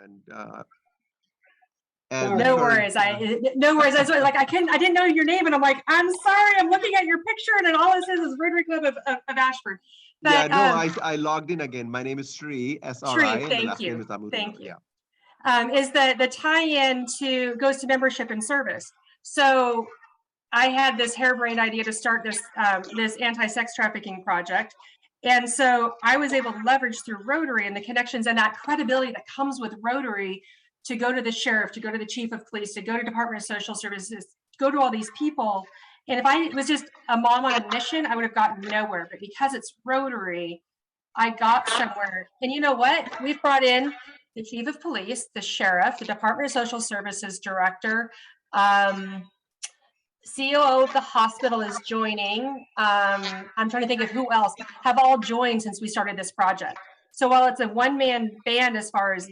And no worries. No worries. That's like I didn't know your name, and I'm like, I'm sorry. I'm looking at your picture, and then all it says is Rotary Club of Ashford. But, yeah, no, I logged in again. My name is Sri, S-R-I, and the last name is Amelia. Thank you. Yeah. Is the tie-in goes to membership and service. So I had this harebrained idea to start this this anti-sex trafficking project. And so I was able to leverage through Rotary and the connections and that credibility that comes with Rotary to go to the sheriff, to go to the chief of police, to go to Department of Social Services, go to all these people. And if I was just a mom on a mission, I would have gotten nowhere. But because it's Rotary, I got somewhere. And you know what? We've brought in the chief of police, the sheriff, the Department of Social Services director, COO of the hospital is joining. I'm trying to think of who else have all joined since we started this project. So while it's a one-man band as far as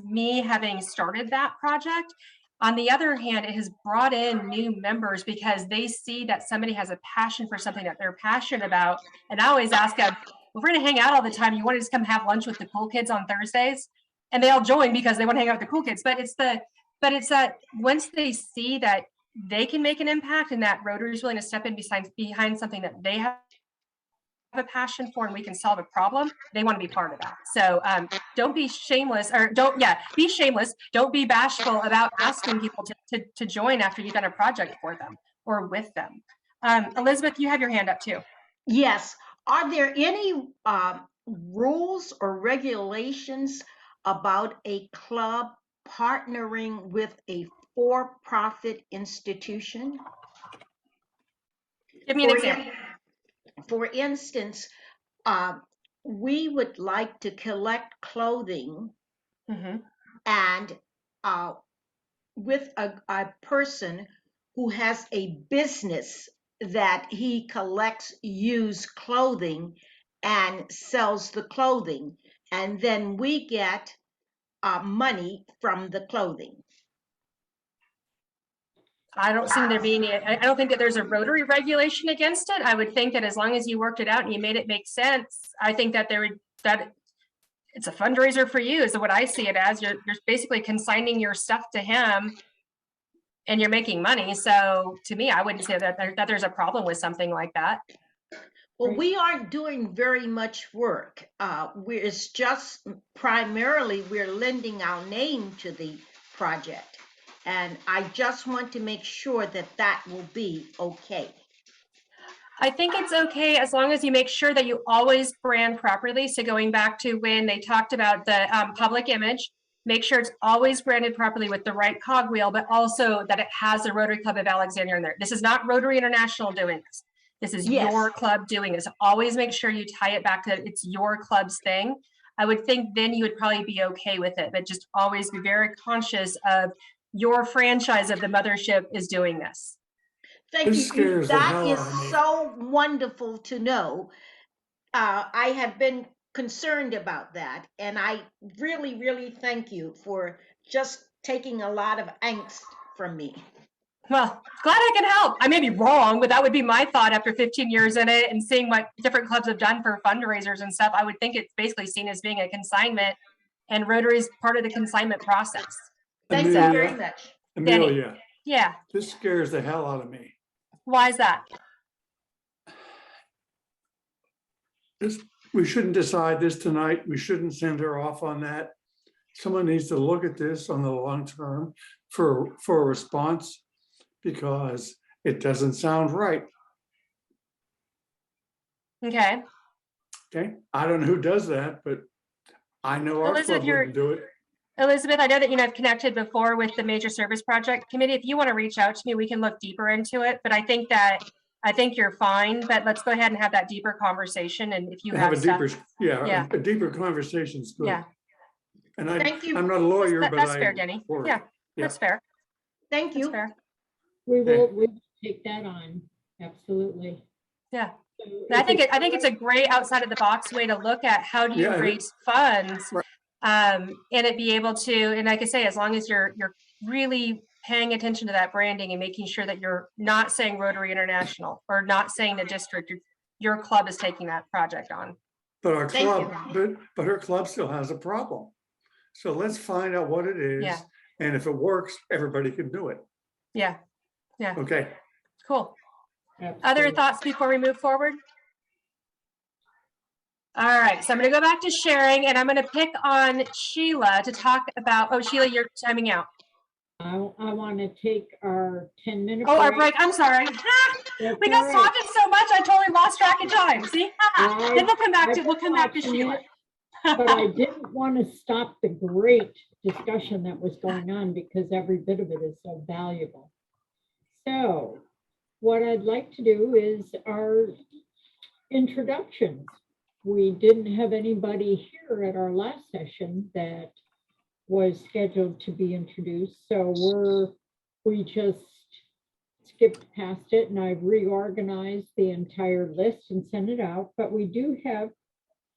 me having started that project, on the other hand, it has brought in new members because they see that somebody has a passion for something that they're passionate about. And I always ask them, well, if we're gonna hang out all the time, you want to just come have lunch with the cool kids on Thursdays? And they all join because they want to hang out with the cool kids. But it's that once they see that they can make an impact and that Rotary is willing to step in behind something that they have a passion for and we can solve a problem, they want to be part of that. So don't be shameless, or be shameless. Don't be bashful about asking people to join after you've done a project for them or with them. Elizabeth, you have your hand up too. Yes. Are there any rules or regulations about a club partnering with a for-profit institution? Give me an example. For instance, we would like to collect clothing and with a person who has a business that he collects used clothing and sells the clothing, and then we get money from the clothing. I don't see there being I don't think that there's a Rotary regulation against it. I would think that as long as you worked it out and you made it make sense, I think that it's a fundraiser for you is what I see it as. You're basically consigning your stuff to him and you're making money. So to me, I wouldn't say that there's a problem with something like that. Well, we aren't doing very much work. It's just primarily we're lending our name to the project. And I just want to make sure that that will be okay. I think it's okay as long as you make sure that you always brand properly. So going back to when they talked about the public image, make sure it's always branded properly with the right cogwheel, but also that it has the Rotary Club of Alexandria in there. This is not Rotary International doing this. This is your club doing this. Always make sure you tie it back to it's your club's thing. I would think then you would probably be okay with it, but just always be very conscious of your franchise of the mothership is doing this. Thank you. That is so wonderful to know. I have been concerned about that, and I really, really thank you for just taking a lot of angst from me. Well, glad I can help. I may be wrong, but that would be my thought after 15 years in it and seeing what different clubs have done for fundraisers and stuff. I would think it's basically seen as being a consignment, and Rotary is part of the consignment process. Thank you very much. Amelia. Yeah. This scares the hell out of me. Why is that? We shouldn't decide this tonight. We shouldn't send her off on that. Someone needs to look at this on the long term for a response, because it doesn't sound right. Okay. Okay. I don't know who does that, but I know our club wouldn't do it. Elizabeth, I know that I've connected before with the Major Service Project Committee. If you want to reach out to me, we can look deeper into it. But I think you're fine. But let's go ahead and have that deeper conversation. And if you have a deeper, a deeper conversation is good. Yeah. And I'm not a lawyer, but that's fair, Jenny. Yeah, that's fair. Thank you. That's fair. We will take that on. Absolutely. Yeah. So I think it's a great outside of the box way to look at how do you raise funds. Right. And it be able to, and like I say, as long as you're really paying attention to that branding and making sure that you're not saying Rotary International or not saying the district, your club is taking that project on. But our club, but her club still has a problem. So let's find out what it is. Yeah. And if it works, everybody can do it. Yeah. Yeah. Okay. Cool. Other Absolutely. thoughts before we move forward? All right, so I'm going to go back to sharing, and I'm going to pick on Sheila to talk about. Oh, Sheila, you're timing out. I want to take our 10-minute Oh, our break. I'm sorry. We got talking so much, I totally lost track of time. See? Then we'll come back to Sheila. But I didn't want to stop the great discussion that was going on because every bit of it is so valuable. So what I'd like to do is our introductions. We didn't have anybody here at our last session that was scheduled to be introduced. So we just skipped past it, and I've reorganized the entire list and sent it out. But we do have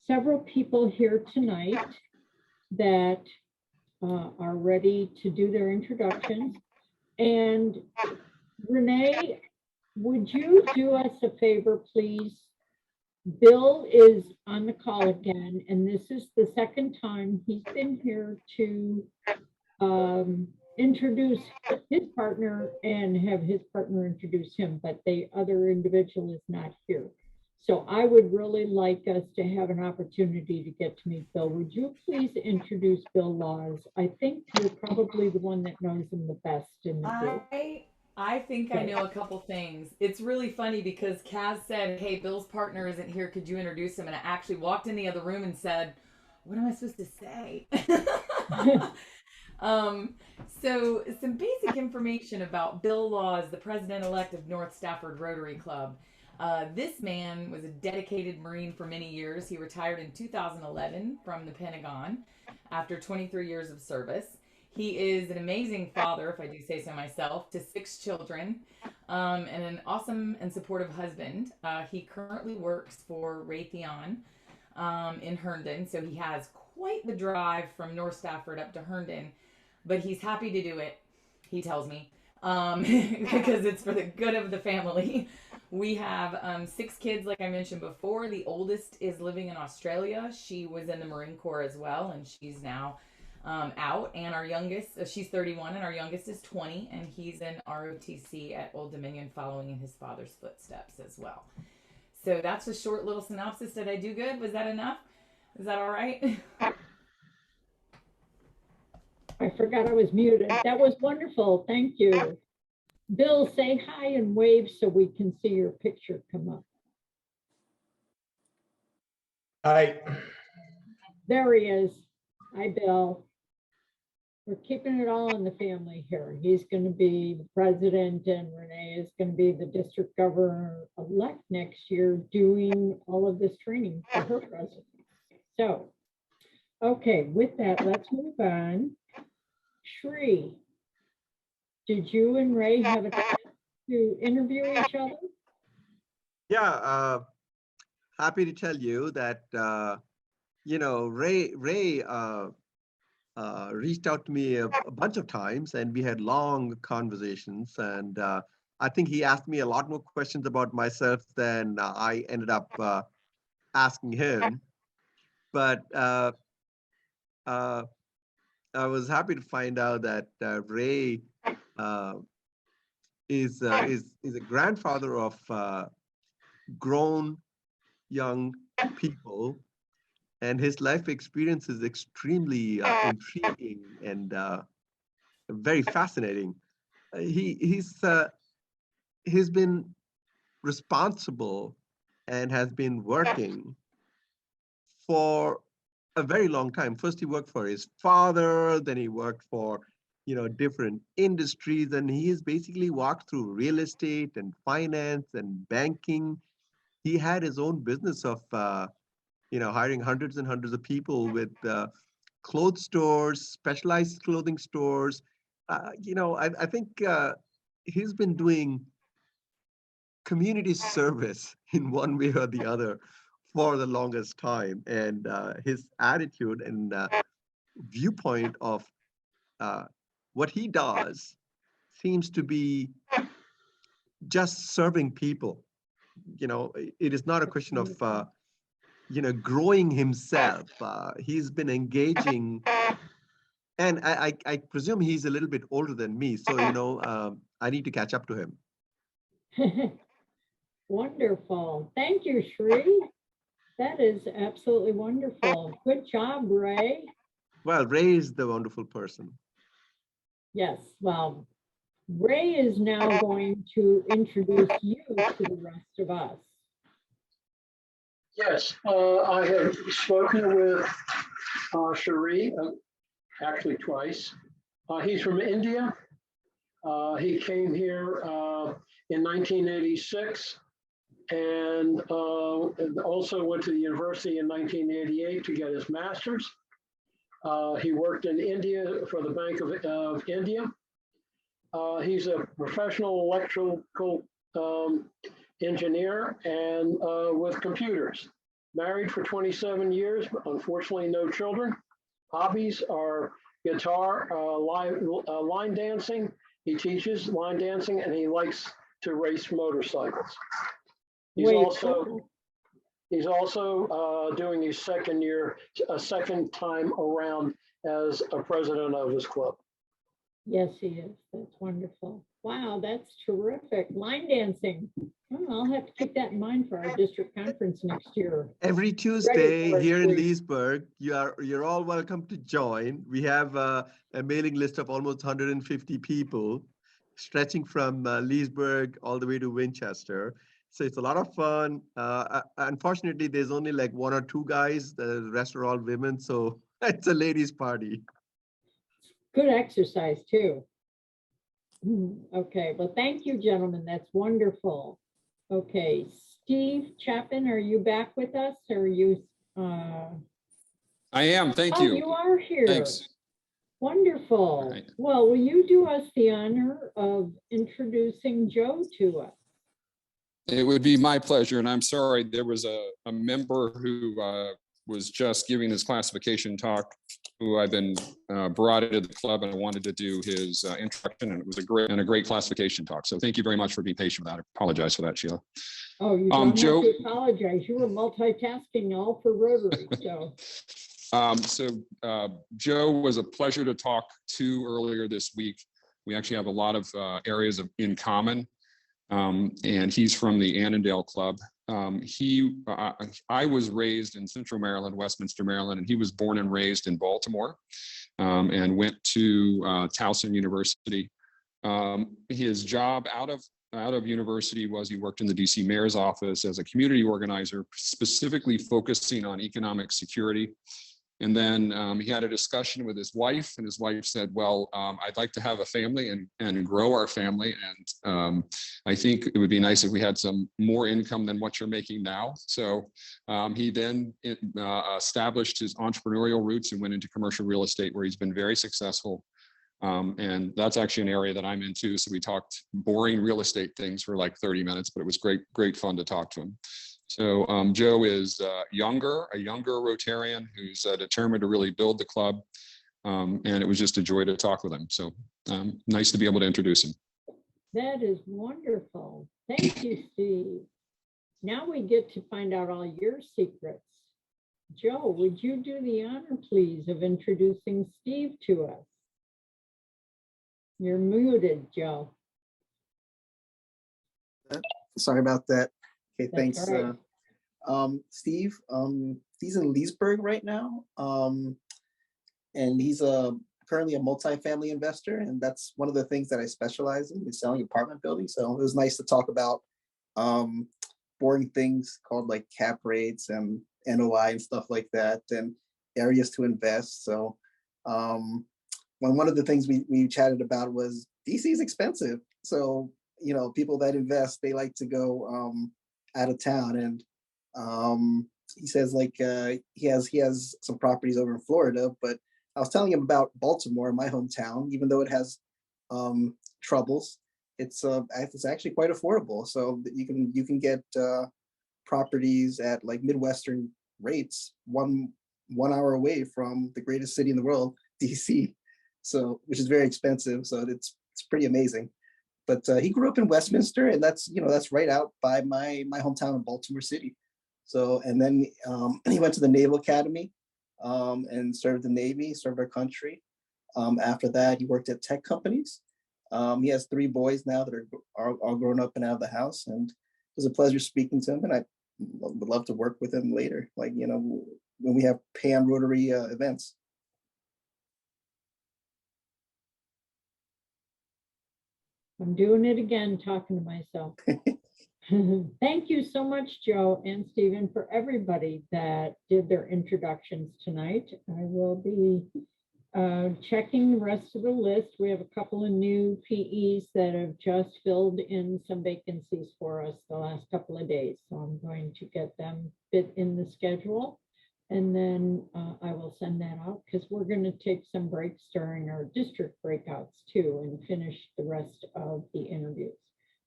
several people here tonight that are ready to do their introductions. And Renee, would you do us a favor, please? Bill is on the call again, and this is the second time he's been here to introduce his partner and have his partner introduce him, but the other individual is not here. So I would really like us to have an opportunity to get to meet Bill. Would you please introduce Bill Laws? I think you're probably the one that knows him the best in the group. I think I know a couple things. It's really funny because Kaz said, hey, Bill's partner isn't here. Could you introduce him? And I actually walked in the other room and said, what am I supposed to say? So some basic information about Bill Laws, the president-elect of North Stafford Rotary Club. This man was a dedicated Marine for many years. He retired in 2011 from the Pentagon after 23 years of service. He is an amazing father, if I do say so myself, to 6 children, and an awesome and supportive husband. He currently works for Raytheon in Herndon, so he has quite the drive from North Stafford up to Herndon, but he's happy to do it, he tells me, because it's for the good of the family. We have 6 kids, like I mentioned before. The oldest is living in Australia. She was in the Marine Corps as well, and she's now out. And our youngest, she's 31, and our youngest is 20, and he's in ROTC at Old Dominion, following in his father's footsteps as well. So that's a short little synopsis. Did I do good? Was that enough? Is that all right? I forgot I was muted. That was wonderful. Thank you. Bill, say hi and wave so we can see your picture come up. Hi. There he is. Hi, Bill. We're keeping it all in the family here. He's going to be the president, and Renee is going to be the district governor-elect next year, doing all of this training for her president. So, okay, with that, let's move on. Shree, did you and Ray have a chance to interview each other? Yeah, happy to tell you that, Ray reached out to me a bunch of times, and we had long conversations. And I think he asked me a lot more questions about myself than I ended up asking him. But I was happy to find out that Ray is a grandfather of grown young people, and his life experience is extremely intriguing and very fascinating. He's been responsible and has been working for a very long time. First, he worked for his father, then he worked for different industries, and he has basically walked through real estate and finance and banking. He had his own business of hiring hundreds and hundreds of people with clothes stores, specialized clothing stores. I think he's been doing community service in one way or the other for the longest time. And his attitude and viewpoint of what he does seems to be just serving people. It is not a question of growing himself. He's been engaging And I presume he's a little bit older than me, so I need to catch up to him. Wonderful. Thank you, Shri. That is absolutely wonderful. Good job, Ray. Well, Ray is the wonderful person. Yes, well, Ray is now going to introduce you to the rest of us. Yes, I have spoken with Shri, actually twice. He's from India. He came here in 1986 and also went to the university in 1988 to get his master's. He worked in India for the Bank of India. He's a professional electrical engineer and with computers. Married for 27 years, but unfortunately no children. Hobbies are guitar, line dancing. He teaches line dancing and he likes to race motorcycles. He's also doing his second time around as a president of his club. Yes, he is. That's wonderful. Wow, that's terrific. Line dancing. Oh, I'll have to keep that in mind for our district conference next year. Every Tuesday here in Leesburg, you're all welcome to join. We have a mailing list of almost 150 people, stretching from Leesburg all the way to Winchester. So it's a lot of fun. Unfortunately, there's only like one or two guys. The rest are all women. So it's a ladies' party. Good exercise too. Okay, well, thank you, gentlemen. That's wonderful. Okay, Steve Chapin, are you back with us? Or are you? I am. Thank you. You are here. Thanks. Wonderful. Right. Well, will you do us the honor of introducing Joe to us? It would be my pleasure. And I'm sorry, there was a member who was just giving his classification talk, who I've been brought into the club, and I wanted to do his introduction, and it was a great classification talk. So thank you very much for being patient with that. I apologize for that, Sheila. Oh, you don't have to apologize. You were multitasking all for Rotary. Joe was a pleasure to talk to earlier this week. We actually have a lot of areas in common. And he's from the Annandale Club. I was raised in Central Maryland, Westminster, Maryland, and he was born and raised in Baltimore, and went to Towson University. His job out of university was he worked in the DC Mayor's office as a community organizer, specifically focusing on economic security. And then he had a discussion with his wife, and his wife said, well, I'd like to have a family and grow our family. And I think it would be nice if we had some more income than what you're making now. So he then established his entrepreneurial roots and went into commercial real estate, where he's been very successful. And that's actually an area that I'm into. So we talked boring real estate things for like 30 minutes, but it was great fun to talk to him. So Joe is a younger Rotarian who's determined to really build the club. And it was just a joy to talk with him. So nice to be able to introduce him. That is wonderful. Thank you, Steve. Now we get to find out all your secrets. Joe, would you do the honor, please, of introducing Steve to us? You're muted, Joe. Sorry about that. Okay, That's thanks. right. Steve, he's in Leesburg right now, and he's currently a multifamily investor, and that's one of the things that I specialize in, is selling apartment buildings. So it was nice to talk about boring things called like cap rates and NOI and stuff like that, and areas to invest. So one of the things we chatted about was DC is expensive. So, you know, people that invest, they like to go out of town, and he says like he has some properties over in Florida, but I was telling him about Baltimore, my hometown. Even though it has troubles, it's actually quite affordable. So you can get properties at like Midwestern rates, one hour away from the greatest city in the world, DC. So, which is very expensive. So it's pretty amazing. But he grew up in Westminster, and that's right out by my hometown in Baltimore City. So, and then he went to the Naval Academy and served the Navy, served our country. After that, he worked at tech companies. He has 3 boys now that are all grown up and out of the house, and it was a pleasure speaking to him, and I would love to work with him later, like, you know, when we have Pan Rotary events. I'm doing it again, talking to myself. Thank you so much, Joe and Stephen, for everybody that did their introductions tonight. I will be checking the rest of the list. We have a couple of new PEs that have just filled in some vacancies for us the last couple of days. So I'm going to get them fit in the schedule. And then I will send that out because we're going to take some breaks during our district breakouts too and finish the rest of the interviews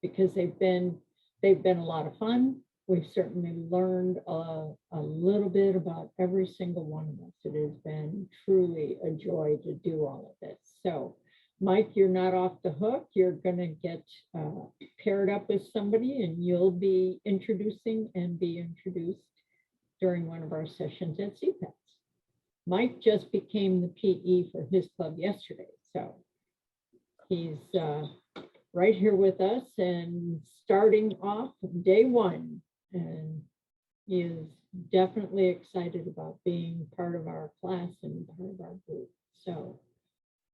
because they've been a lot of fun. We've certainly learned a little bit about every single one of us. It has been truly a joy to do all of this. So, Mike, you're not off the hook. You're going to get paired up with somebody and you'll be introducing and be introduced during one of our sessions at CPATS. Mike just became the PE for his club yesterday. So he's right here with us and starting off day 1. And he is definitely excited about being part of our class and part of our group. So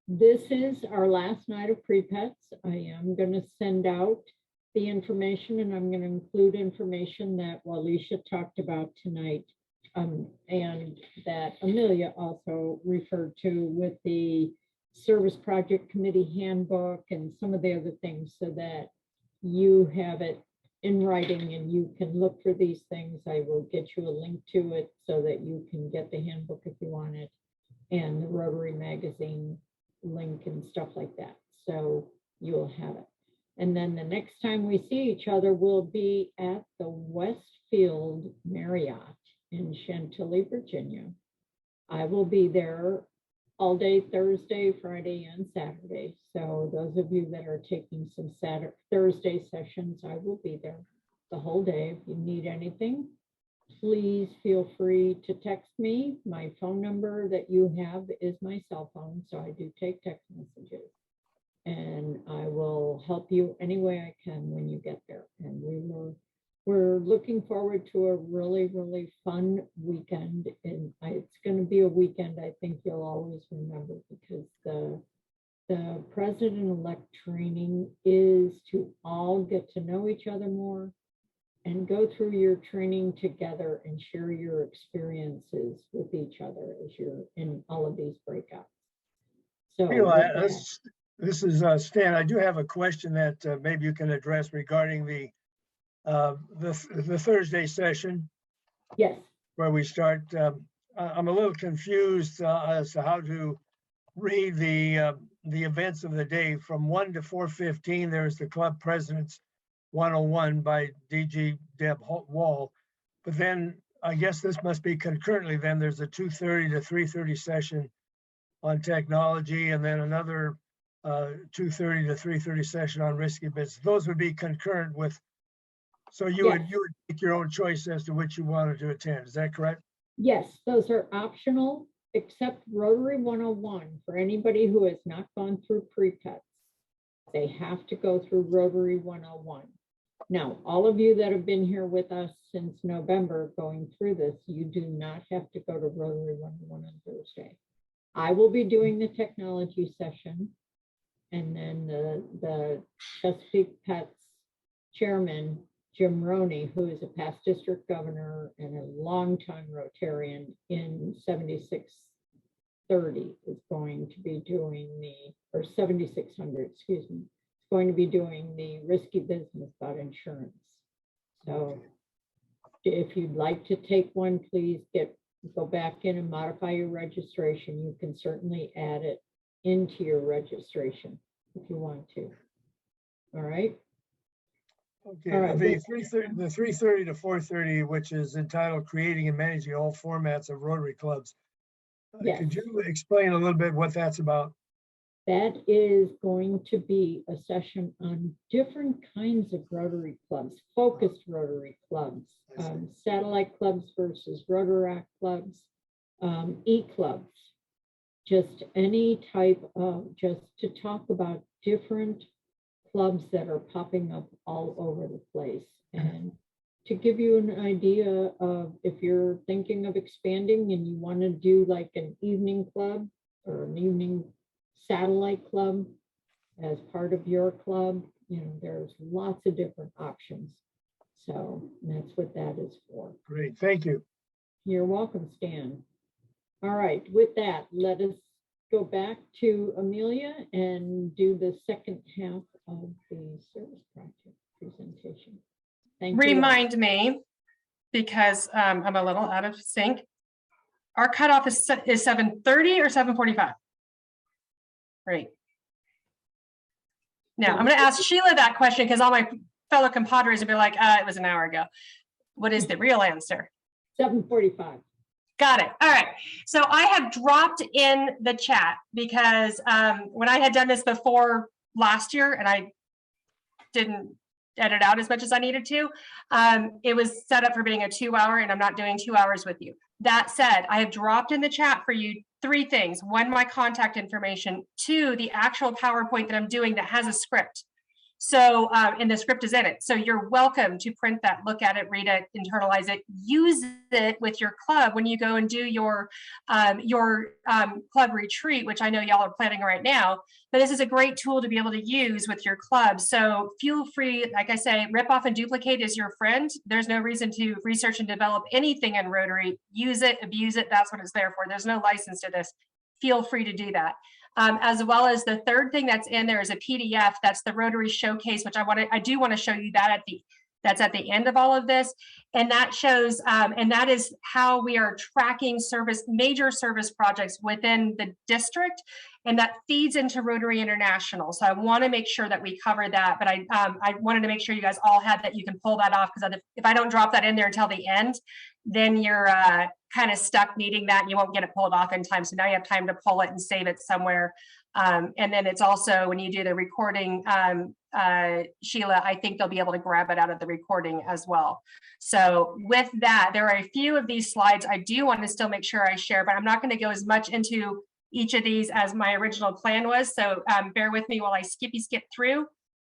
this is our last night of pre-pets. I am going to send out the information and I'm going to include information that Walisha talked about tonight and that Amelia also referred to with the Service Project Committee handbook and some of the other things so that you have it in writing and you can look for these things. I will get you a link to it so that you can get the handbook if you want it and the Rotary magazine link and stuff like that. So you'll have it. And then the next time we see each other will be at the Westfield Marriott in Chantilly, Virginia. I will be there all day Thursday, Friday, and Saturday. So those of you that are taking some Thursday sessions, I will be there the whole day. If you need anything, please feel free to text me. My phone number that you have is my cell phone, so I do take text messages. And I will help you any way I can when you get there. And we're looking forward to a really, really fun weekend. And it's going to be a weekend I think you'll always remember because the president-elect training is to all get to know each other more and go through your training together and share your experiences with each other as you're in all of these breakouts. So Sheila, this is Stan. I do have a question that maybe you can address regarding the Thursday session. Yes. Where we start. I'm a little confused as to how to read the events of the day. From 1 to 4:15, there's the Club President's 101 by DG Deb Wall. But then I guess this must be concurrently. Then there's a 2:30 to 3:30 session on technology, and then another 2:30 to 3:30 session on risky business. Those would be concurrent with. So you would make your own choice as to which you wanted to attend. Is that correct? Yes, those are optional, except Rotary 101 for anybody who has not gone through pre-pets. They have to go through Rotary 101. Now, all of you that have been here with us since November going through this, you do not have to go to Rotary 101 on Thursday. I will be doing the technology session, and then the Chesapeake Pets chairman, Jim Roney, who is a past district governor and a longtime Rotarian in 7630, is going to be doing or 7600, excuse me, is going to be doing the risky business about insurance. So if you'd like to take one, please go back in and modify your registration. You can certainly add it into your registration if you want to. All right. Okay, all right. the 3:30 to 4:30, which is entitled Creating and Managing All Formats of Rotary Clubs. Yes. Could you explain a little bit what that's about? That is going to be a session on different kinds of Rotary clubs, focused Rotary clubs, satellite clubs versus Rotaract clubs, e-clubs. just any type of, just to talk about different clubs that are popping up all over the place. And to give you an idea of if you're thinking of expanding and you want to do like an evening club or an evening satellite club as part of your club, you know, there's lots of different options. So that's what that is for. Great, thank you. You're welcome, Stan. All right, with that, let us go back to Amelia and do the second half of the service project presentation. Thank you. Remind me, because I'm a little out of sync. Our cutoff is 7:30 or 7:45? Great. Now, I'm going to ask Sheila that question because all my fellow compadres will be like, it was an hour ago. What is the real answer? 7:45. Got it. All right. So I have dropped in the chat because when I had done this before last year and I didn't edit out as much as I needed to, it was set up for being a 2-hour and I'm not doing 2 hours with you. That said, I have dropped in the chat for you 3 things. 1, my contact information. 2, the actual PowerPoint that I'm doing that has a script. So, and the script is in it. So you're welcome to print that, look at it, read it, internalize it, use it with your club when you go and do your club retreat, which I know y'all are planning right now. But this is a great tool to be able to use with your club. So feel free, like I say, rip off and duplicate is your friend. There's no reason to research and develop anything in Rotary. Use it, abuse it. That's what it's there for. There's no license to this. Feel free to do that. As well as the third thing that's in there is a PDF. That's the Rotary Showcase, which I do want to show you that that's at the end of all of this. And that shows, and that is how we are tracking major service projects within the district. And that feeds into Rotary International. So I want to make sure that we cover that, but I wanted to make sure you guys all had that. You can pull that off, because if I don't drop that in there until the end, then you're kind of stuck needing that and you won't get it pulled off in time. So now you have time to pull it and save it somewhere. And then it's also, when you do the recording, Sheila, I think they'll be able to grab it out of the recording as well. So with that, there are a few of these slides I do want to still make sure I share, but I'm not going to go as much into each of these as my original plan was. So bear with me while I skip through.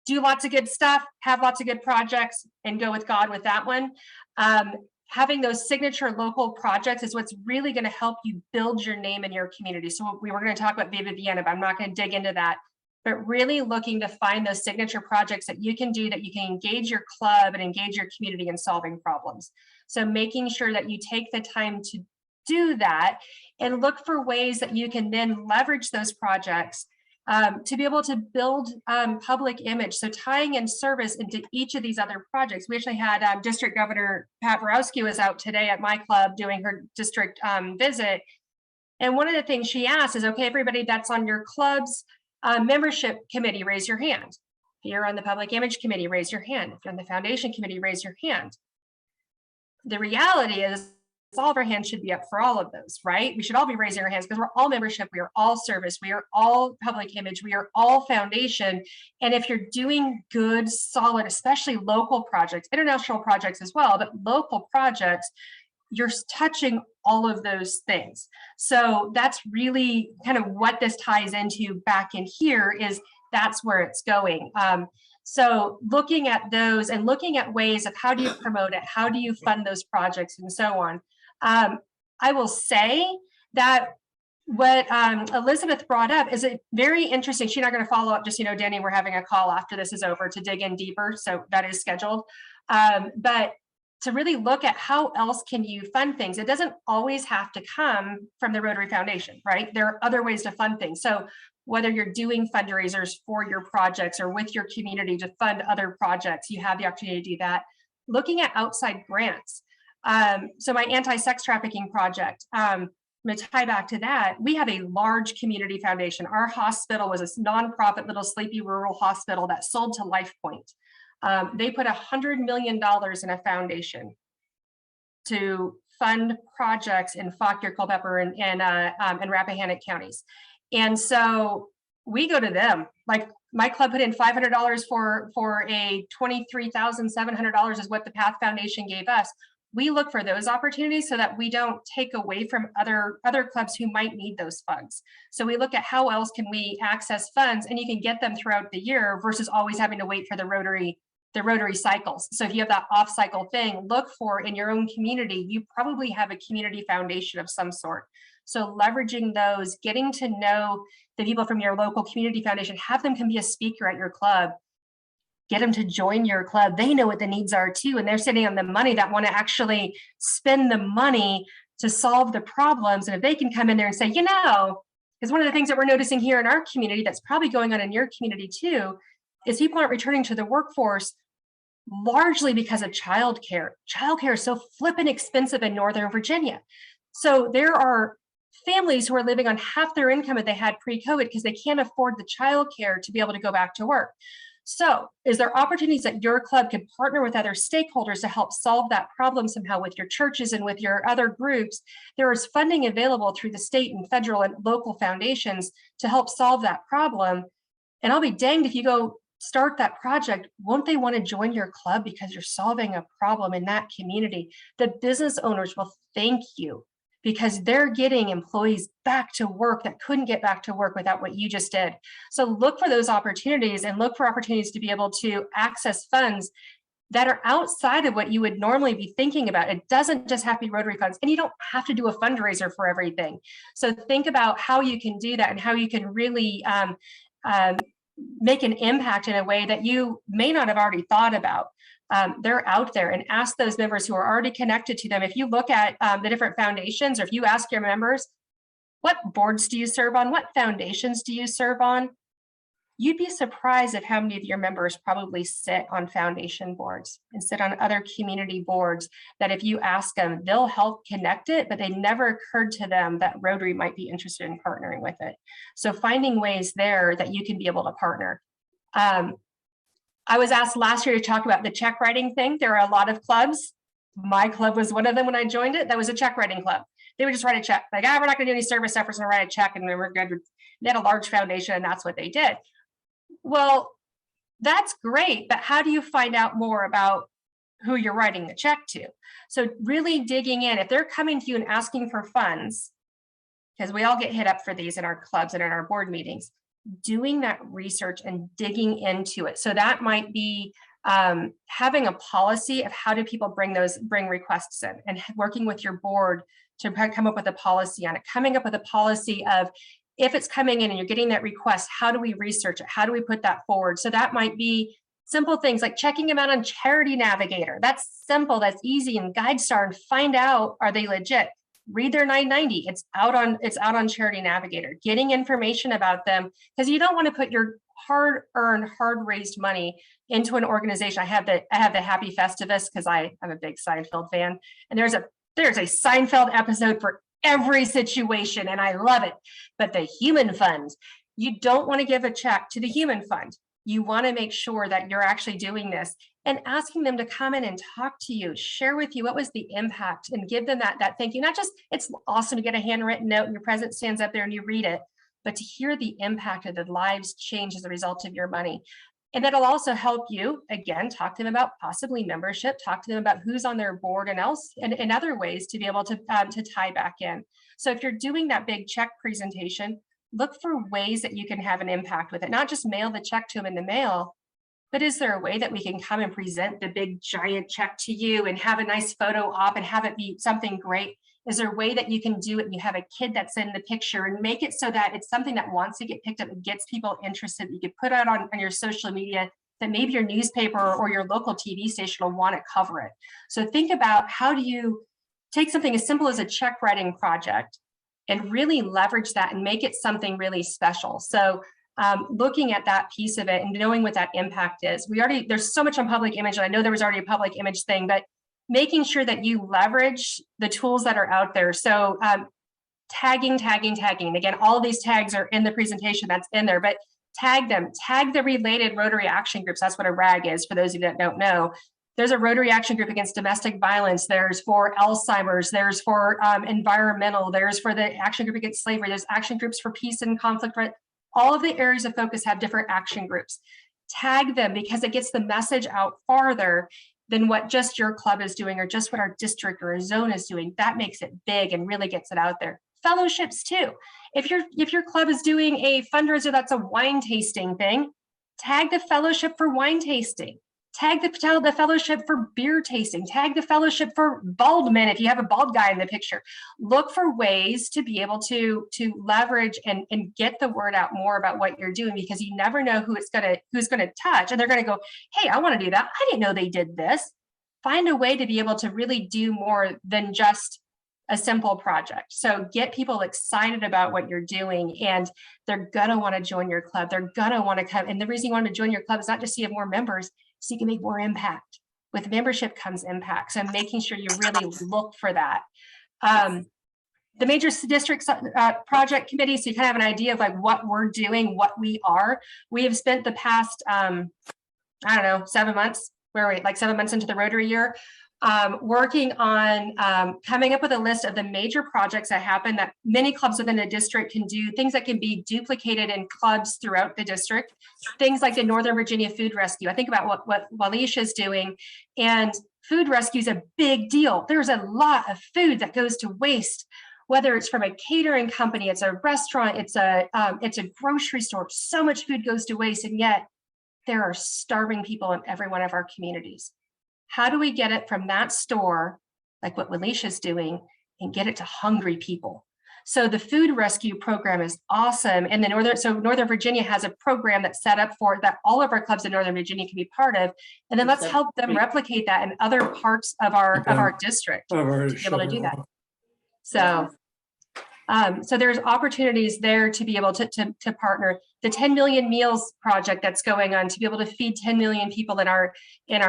Do lots of good stuff, have lots of good projects, and go with God with that one. Having those signature local projects is what's really going to help you build your name in your community. So we were going to talk about Viva Vienna, but I'm not going to dig into that. But really looking to find those signature projects that you can do, that you can engage your club and engage your community in solving problems. So making sure that you take the time to do that and look for ways that you can then leverage those projects to be able to build public image. So tying in service into each of these other projects. We actually had District Governor Pat Borowski was out today at my club doing her district visit. And one of the things she asked is, okay, everybody that's on your club's membership committee, raise your hand. If you're on the public image committee, raise your hand. If you're on the foundation committee, raise your hand. The reality is, all of our hands should be up for all of those, right? We should all be raising our hands because we're all membership, we are all service, we are all public image, we are all foundation. And if you're doing good, solid, especially local projects, international projects as well, but local projects, you're touching all of those things. So that's really kind of what this ties into back in here, is that's where it's going. So looking at those and looking at ways of how do you promote it, how do you fund those projects, and so on. I will say that what Elizabeth brought up is very interesting. She's not going to follow up, just, Danny, we're having a call after this is over to dig in deeper. So that is scheduled. But to really look at how else can you fund things. It doesn't always have to come from the Rotary Foundation, right? There are other ways to fund things. So whether you're doing fundraisers for your projects or with your community to fund other projects, you have the opportunity to do that. Looking at outside grants. So my anti-sex trafficking project, I'm going to tie back to that. We have a large community foundation. Our hospital was a nonprofit little sleepy rural hospital that sold to LifePoint. They put $100 million in a foundation to fund projects in Fauquier, Culpeper, and Rappahannock counties. And so we go to them. Like, my club put in $500 for a $23,700 is what the Path Foundation gave us. we look for those opportunities so that we don't take away from other clubs who might need those funds. So we look at how else can we access funds, and you can get them throughout the year versus always having to wait for the Rotary cycles. So if you have that off cycle thing, look for in your own community, you probably have a community foundation of some sort. So leveraging those, getting to know the people from your local community foundation, have them come be a speaker at your club, get them to join your club. They know what the needs are too, and they're sitting on the money that want to actually spend the money to solve the problems. And if they can come in there and say, you know, because one of the things that we're noticing here in our community that's probably going on in your community too, is people aren't returning to the workforce largely because of childcare. Childcare is so flippin' expensive in Northern Virginia. So there are families who are living on half their income that they had pre-COVID because they can't afford the childcare to be able to go back to work. So is there opportunities that your club could partner with other stakeholders to help solve that problem somehow with your churches and with your other groups? There is funding available through the state and federal and local foundations to help solve that problem. And I'll be danged if you go start that project, won't they want to join your club because you're solving a problem in that community? The business owners will thank you because they're getting employees back to work that couldn't get back to work without what you just did. So look for those opportunities and look for opportunities to be able to access funds that are outside of what you would normally be thinking about. It doesn't just have to be Rotary funds, and you don't have to do a fundraiser for everything. So think about how you can do that and how you can really make an impact in a way that you may not have already thought about. They're out there, and ask those members who are already connected to them. If you look at the different foundations, or if you ask your members, what boards do you serve on? What foundations do you serve on? You'd be surprised at how many of your members probably sit on foundation boards and sit on other community boards that if you ask them, they'll help connect it, but they never occurred to them that Rotary might be interested in partnering with it. So finding ways there that you can be able to partner. I was asked last year to talk about the check writing thing. There are a lot of clubs. My club was one of them when I joined it. That was a check writing club. They would just write a check. Like, we're not gonna do any service stuff, we're just gonna write a check and then we're good. They had a large foundation and that's what they did. Well, that's great, but how do you find out more about who you're writing the check to? So really digging in, if they're coming to you and asking for funds, because we all get hit up for these in our clubs and in our board meetings, doing that research and digging into it. So that might be having a policy of how do people bring requests in, and working with your board to come up with a policy on it, coming up with a policy of, if it's coming in and you're getting that request, how do we research it? How do we put that forward? So that might be simple things like checking them out on Charity Navigator. That's simple, that's easy, and GuideStar, and find out, are they legit? Read their 990. It's out on Charity Navigator. Getting information about them, because you don't want to put your hard-earned, hard-raised money into an organization. I have the Happy Festivus because I'm a big Seinfeld fan, and there's a Seinfeld episode for every situation, and I love it. But the human fund, you don't want to give a check to the human fund. You want to make sure that you're actually doing this and asking them to come in and talk to you, share with you what was the impact, and give them that thank you. Not just, it's awesome to get a handwritten note and your president stands up there and you read it, but to hear the impact of the lives change as a result of your money. And that'll also help you, again, talk to them about possibly membership, talk to them about who's on their board and other ways to be able to tie back in. So if you're doing that big check presentation, look for ways that you can have an impact with it. Not just mail the check to them in the mail, but is there a way that we can come and present the big giant check to you and have a nice photo op and have it be something great? Is there a way that you can do it and you have a kid that's in the picture and make it so that it's something that wants to get picked up and gets people interested, that you could put out on your social media, that maybe your newspaper or your local TV station will want to cover it? So think about, how do you take something as simple as a check writing project and really leverage that and make it something really special? So looking at that piece of it and knowing what that impact is. There's so much on public image, and I know there was already a public image thing, but making sure that you leverage the tools that are out there. So tagging. Again, all of these tags are in the presentation that's in there, but tag them, tag the related Rotary action groups. That's what a RAG is, for those of you that don't know. There's a Rotary action group against domestic violence. There's for Alzheimer's. There's for environmental. There's for the action group against slavery. There's action groups for peace and conflict. Right? All of the areas of focus have different action groups. Tag them because it gets the message out farther. than what just your club is doing or just what our district or a zone is doing. That makes it big and really gets it out there. Fellowships too. If your club is doing a fundraiser that's a wine tasting thing, tag the fellowship for wine tasting. Tag the fellowship for beer tasting. Tag the fellowship for bald men if you have a bald guy in the picture. Look for ways to be able to leverage and get the word out more about what you're doing, because you never know who's gonna touch, and they're gonna go, hey, I want to do that. I didn't know they did this. Find a way to be able to really do more than just a simple project. So get people excited about what you're doing, and they're gonna want to join your club. They're gonna want to come. And the reason you want to join your club is not just so you have more members, so you can make more impact. With membership comes impact. So making sure you really look for that. The major districts project committee, so you kind of have an idea of like what we're doing, what we are. We have spent the past, I don't know, 7 months, where are we, like 7 months into the Rotary year, working on coming up with a list of the major projects that happen that many clubs within a district can do, things that can be duplicated in clubs throughout the district, things like the Northern Virginia Food Rescue. I think about what Alicia is doing, and food rescue is a big deal. There's a lot of food that goes to waste, whether it's from a catering company, it's a restaurant, it's a grocery store. So much food goes to waste, and yet there are starving people in every one of our communities. How do we get it from that store, like what Alicia's doing, and get it to hungry people? So the food rescue program is awesome. And Northern Virginia has a program that's set up for that all of our clubs in Northern Virginia can be part of. And then let's help them replicate that in other parts of our district to be able to do that. So there's opportunities there to be able to partner. The 10 million meals project that's going on to be able to feed 10 million people in our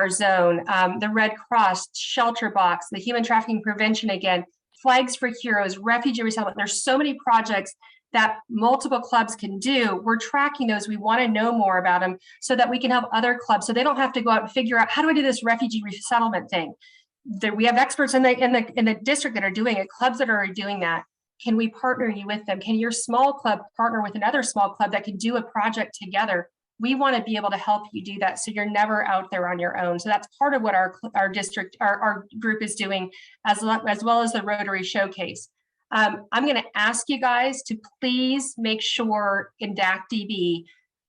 zone. The Red Cross, Shelter Box, the Human Trafficking Prevention again, Flags for Heroes, Refugee Resettlement. There's so many projects that multiple clubs can do. We're tracking those. We want to know more about them so that we can help other clubs, so they don't have to go out and figure out, how do I do this refugee resettlement thing? We have experts in the district that are doing it, clubs that are doing that. Can we partner you with them? Can your small club partner with another small club that can do a project together? We want to be able to help you do that, so you're never out there on your own. So that's part of what our district, our group is doing, as well as the Rotary Showcase. I'm going to ask you guys to please make sure in DACDB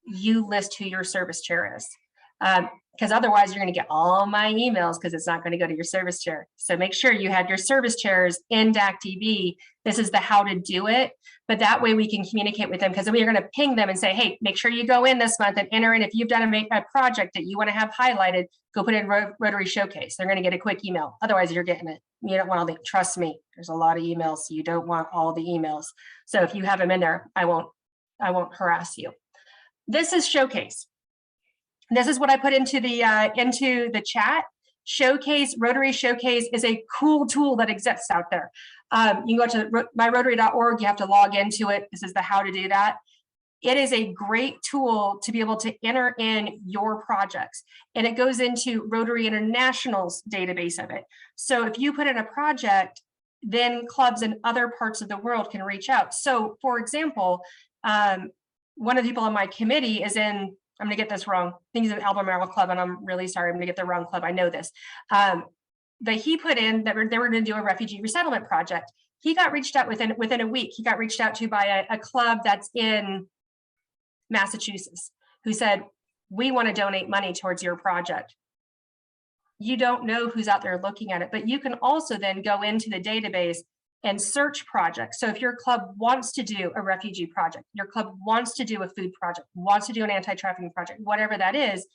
you list who your service chair is. Because otherwise you're going to get all my emails, because it's not going to go to your service chair. So make sure you have your service chairs in DACDB. This is the how to do it, but that way we can communicate with them, because we are going to ping them and say, hey, make sure you go in this month and enter in. If you've done a project that you want to have highlighted, go put it in Rotary Showcase. They're going to get a quick email. Otherwise you're getting it. You don't want all the, trust me, there's a lot of emails. So you don't want all the emails. So if you have them in there, I won't harass you. This is Showcase. This is what I put into the chat. Showcase, Rotary Showcase is a cool tool that exists out there. You can go to myrotary.org, you have to log into it. This is the how to do that. It is a great tool to be able to enter in your projects, and it goes into Rotary International's database of it. So if you put in a project, then clubs in other parts of the world can reach out. So for example, one of the people on my committee is in, I'm going to get this wrong, I think he's an Albemarle club, and I'm really sorry, I'm going to get the wrong club. I know this. But he put in that they were going to do a refugee resettlement project. He got reached out within a week. He got reached out to by a club that's in Massachusetts, who said, we want to donate money towards your project. You don't know who's out there looking at it, but you can also then go into the database and search projects. So if your club wants to do a refugee project, your club wants to do a food project, wants to do an anti-trafficking project, whatever that is,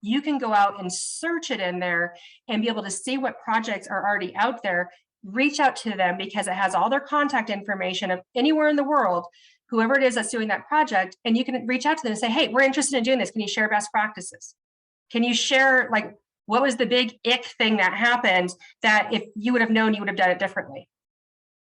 you can go out and search it in there and be able to see what projects are already out there, reach out to them, because it has all their contact information of anywhere in the world, whoever it is that's doing that project, and you can reach out to them and say, hey, we're interested in doing this. Can you share best practices? Can you share, like, what was the big ick thing that happened that if you would have known, you would have done it differently?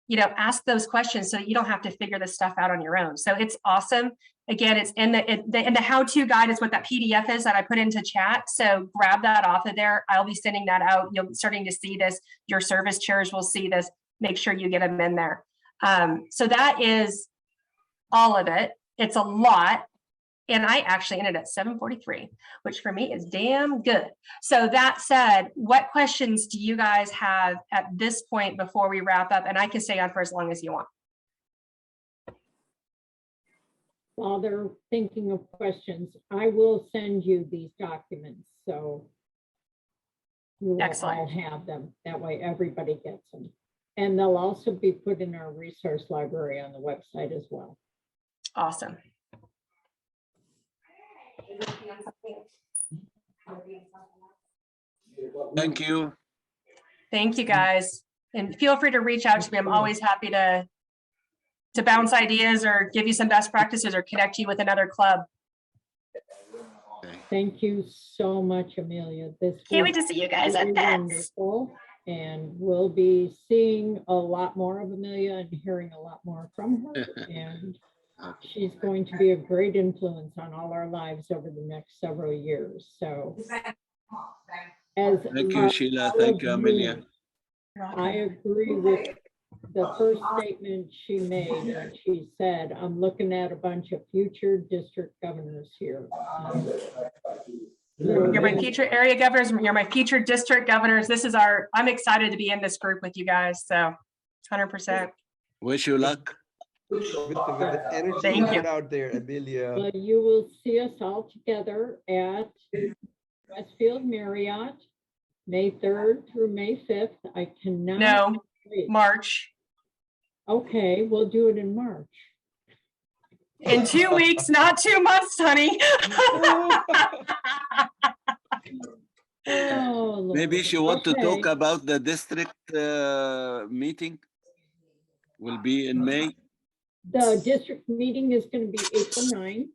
You know, ask those questions so that you don't have to figure this stuff out on your own. So it's awesome. Again, it's in the how-to guide is what that PDF is that I put into chat. So grab that off of there. I'll be sending that out. You'll be starting to see this. Your service chairs will see this. Make sure you get them in there. So that is all of it. It's a lot. And I actually ended at 7:43, which for me is damn good. So that said, what questions do you guys have at this point before we wrap up? And I can stay on for as long as you want. While they're thinking of questions, I will send you these documents, so you will Excellent. all have them. That way everybody gets them. And they'll also be put in our resource library on the website as well. Awesome. Thank you. Thank you, guys. And feel free to reach out to me. I'm always happy to bounce ideas or give you some best practices or connect you with another club. Thank you so much, Amelia. This Can't was wait to see you guys at really Pets. wonderful. And we'll be seeing a lot more of Amelia and hearing a lot more from her. And she's going to be a great influence on all our lives over the next several years. So as Thank you, Sheila. Thank you, Amelia. I agree with the first statement she made when she said, I'm looking at a bunch of future district governors here. You're my future area governors. You're my future district governors. This is I'm excited to be in this group with you guys. So 100%. Wish you luck. With the energy Thank you you. put out there, Amelia. Well, you will see us all together at Westfield Marriott, May 3rd through May 5th. I cannot. No, wait. March. Okay, we'll do it in March. In 2 weeks, not 2 months, honey. Oh, Lord. Maybe she want to talk Okay. about the district meeting. Will be in May. The district meeting is going to be April 9th.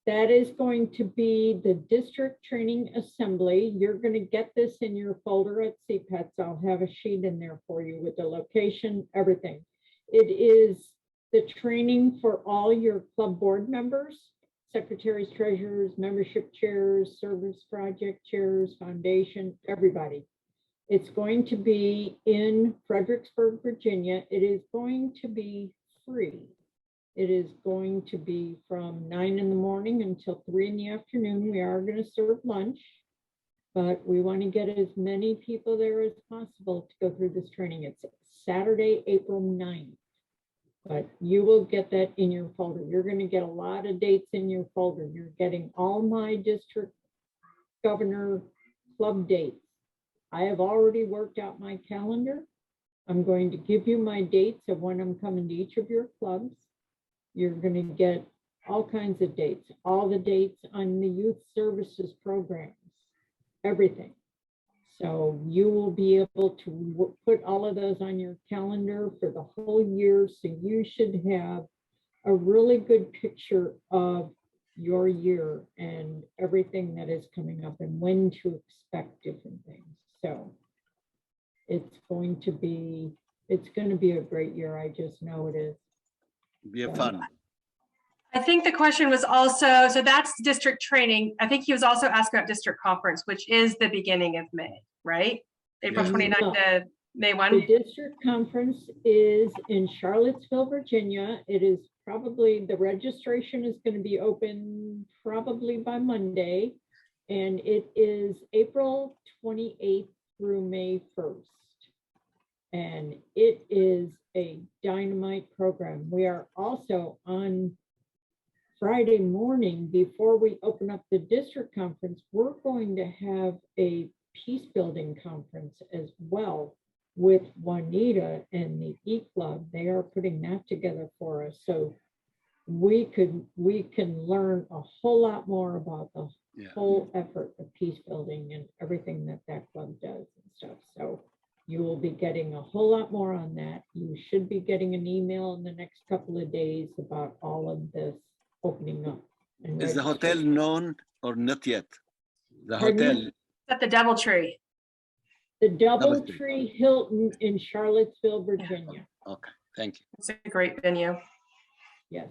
That is going to be the district training assembly. You're going to get this in your folder at CPETS. I'll have a sheet in there for you with the location, everything. It is the training for all your club board members, secretaries, treasurers, membership chairs, service project chairs, foundation, everybody. It's going to be in Fredericksburg, Virginia. It is going to be free. It is going to be from 9 in the morning until 3 in the afternoon. We are going to serve lunch, but we want to get as many people there as possible to go through this training. It's Saturday, April 9th, but you will get that in your folder. You're going to get a lot of dates in your folder. You're getting all my district governor club dates. I have already worked out my calendar. I'm going to give you my dates of when I'm coming to each of your clubs. You're going to get all kinds of dates, all the dates on the youth services programs, everything. So you will be able to put all of those on your calendar for the whole year. So you should have a really good picture of your year and everything that is coming up and when to expect different things. So it's going to be a great year. I just know it is. Be a fun. I think the question was also, so that's district training. I think he was also asking about district conference, which is the beginning of May, right? April Yes. 29th to May 1. The district conference is in Charlottesville, Virginia. It is probably, the registration is going to be open probably by Monday. And it is April 28th through May 1st. And it is a dynamite program. We are also on Friday morning, before we open up the district conference, we're going to have a peace building conference as well with Juanita and the E-Club. They are putting that together for us. So we can learn a whole lot more about the whole effort of peace building and everything that that club does and stuff. So you will be getting a whole lot more on that. You should be getting an email in the next couple of days about all of this opening up. Is the hotel known or not yet? The Pardon me? hotel. At the Doubletree. The Doubletree Hilton in Charlottesville, Virginia. Okay, thank you. It's a great venue. Yes.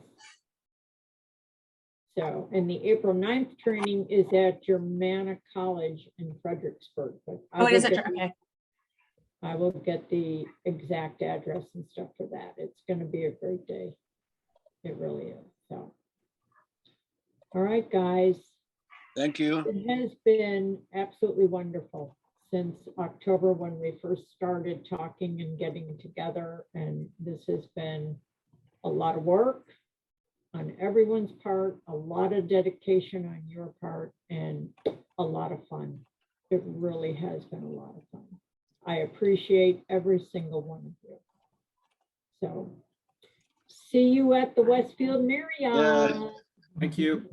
So, and the April 9th training is at Germanna College in Fredericksburg. But Oh, it is okay. I will get the exact address and stuff for that. It's going to be a great day. It really is. So, All right, guys. Thank you. It has been absolutely wonderful since October when we first started talking and getting together. And this has been a lot of work on everyone's part, a lot of dedication on your part, and a lot of fun. It really has been a lot of fun. I appreciate every single one of you. So see you at the Westfield Marriott. Thank you.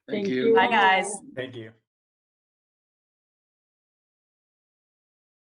Thank you. Bye, guys. all. Thank you.